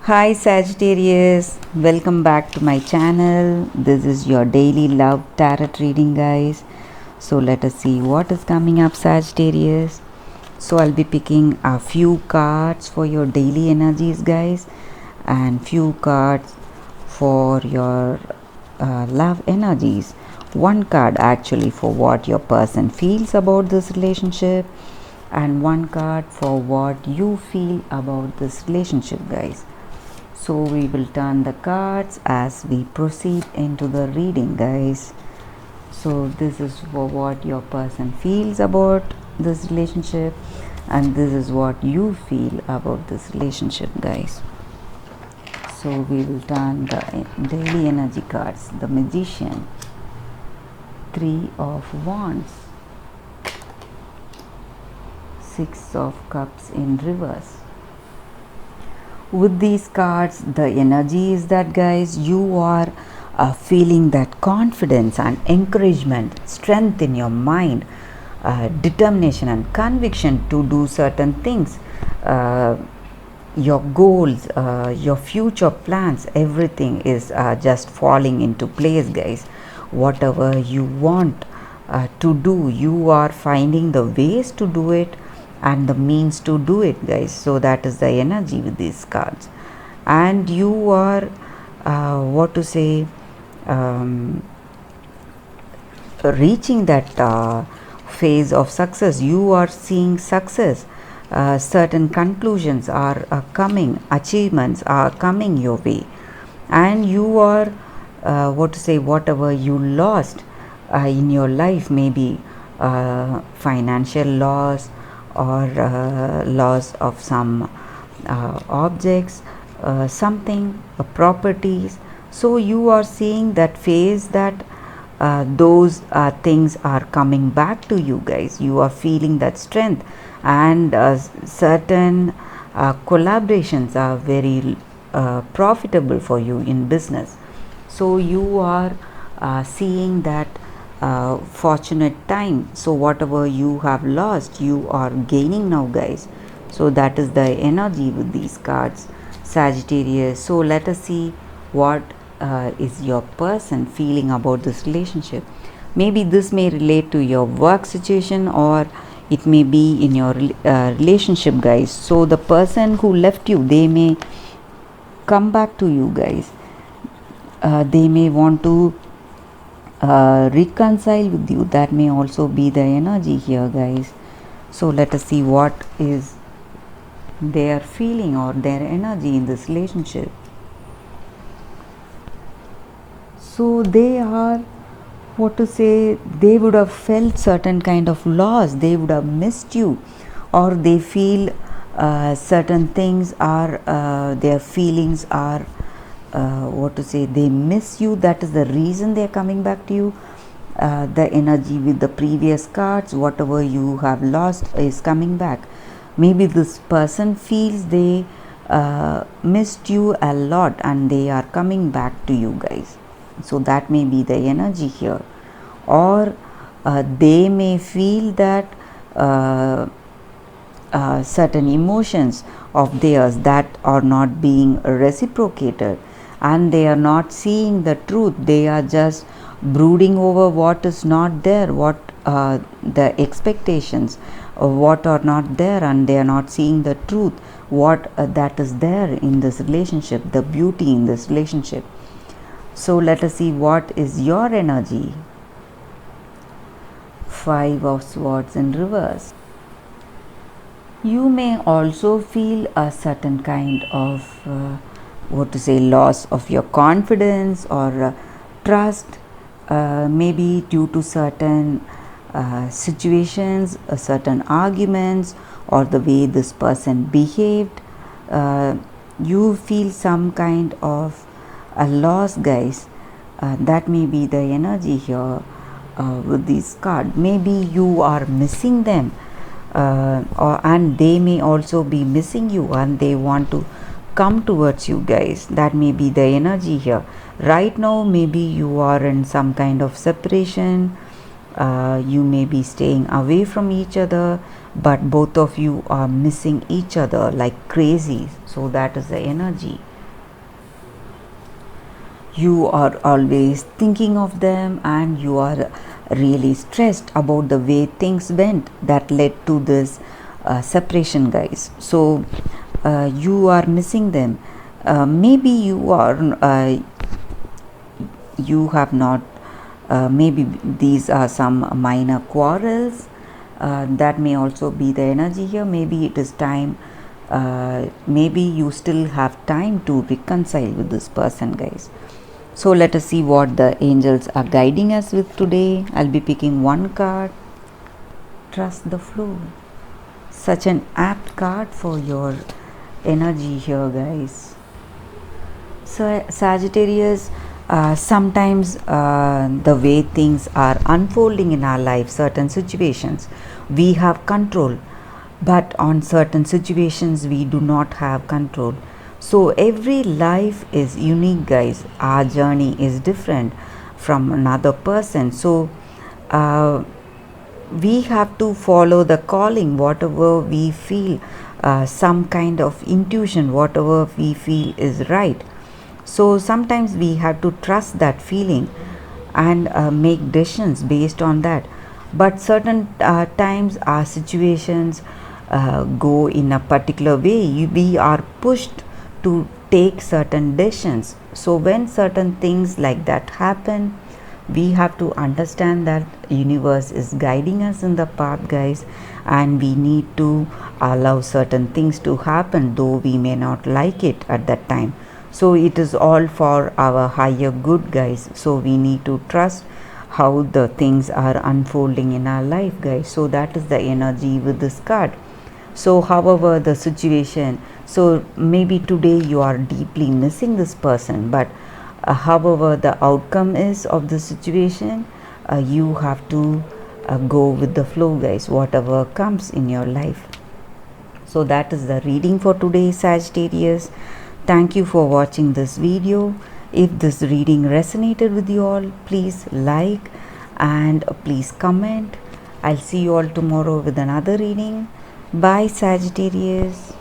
Hi Sagittarius, welcome back to my channel. This is your daily love tarot reading, guys. So let us see what is coming up, Sagittarius. So I'll be picking a few cards for your daily energies, guys, and few cards for your love energies. One card actually for what your person feels about this relationship, and one card for what you feel about this relationship, guys. So we will turn the cards as we proceed into the reading, guys. So this is for what your person feels about this relationship, and this is what you feel about this relationship, guys. So we will turn the daily energy cards. The Magician, Three of Wands, Six of Cups in reverse. With these cards, the energy is that, guys, you are feeling that confidence and encouragement, strength in your mind, determination and conviction to do certain things, your goals, your future plans, everything is just falling into place, guys. Whatever you want to do, you are finding the ways to do it and the means to do it, guys. So that is the energy with these cards, and you are what to say, reaching that phase of success. You are seeing success, certain conclusions are coming, achievements are coming your way, and you are what to say, whatever you lost in your life, maybe financial loss or loss of some objects, something, properties. So you are seeing that phase, that those things are coming back to you, guys. You are feeling that strength, and certain collaborations are very profitable for you in business. So you are seeing that fortunate time. So whatever you have lost, you are gaining now, guys. So that is the energy with these cards, Sagittarius. So let us see what is your person feeling about this relationship. Maybe this may relate to your work situation, or it may be in your relationship, guys. So the person who left you, they may come back to you, guys. They may want to reconcile with you. That may also be the energy here, guys. So let us see what is their feeling or their energy in this relationship. So they are, what to say, they would have felt certain kind of loss, they would have missed you, or they feel certain things are their feelings are what to say, they miss you. That is the reason they are coming back to you. The energy with the previous cards, whatever you have lost is coming back. Maybe this person feels they missed you a lot and they are coming back to you, guys. So that may be the energy here. Or they may feel that certain emotions of theirs that are not being reciprocated, and they are not seeing the truth. They are just brooding over what is not there, what the expectations of what are not there, and they are not seeing the truth, what that is there in this relationship, the beauty in this relationship. So let us see what is your energy. Five of Swords in reverse. You may also feel a certain kind of what to say, loss of your confidence or trust, maybe due to certain situations, certain arguments, or the way this person behaved. You feel some kind of a loss, guys. That may be the energy here with this card. Maybe you are missing them, and they may also be missing you, and they want to come towards you, guys. That may be the energy here. Right now, maybe you are in some kind of separation. You may be staying away from each other, but both of you are missing each other like crazy. So that is the energy. You are always thinking of them and you are really stressed about the way things went that led to this separation, guys. So you are missing them. Maybe you have not, maybe these are some minor quarrels. That may also be the energy here. Maybe it is time, maybe you still have time to reconcile with this person, guys. So let us see what the angels are guiding us with today. I'll be picking one card. Trust the flow. Such an apt card for your energy here, guys. So Sagittarius, sometimes the way things are unfolding in our life, certain situations we have control, but on certain situations we do not have control. So every life is unique, guys. Our journey is different from another person. So we have to follow the calling, whatever we feel, some kind of intuition, whatever we feel is right. So sometimes we have to trust that feeling and make decisions based on that. But certain times our situations go in a particular way. We are pushed to take certain decisions. So when certain things like that happen, we have to understand that universe is guiding us in the path, guys, and we need to allow certain things to happen, though we may not like it at that time. So it is all for our higher good, guys. So we need to trust how the things are unfolding in our life, guys. So that is the energy with this card. So however the situation, so maybe today you are deeply missing this person, but however the outcome is of the situation, you have to go with the flow, guys, whatever comes in your life. So that is the reading for today, Sagittarius. Thank you for watching this video. If this reading resonated with you all, please like and please comment. I'll see you all tomorrow with another reading. Bye, Sagittarius.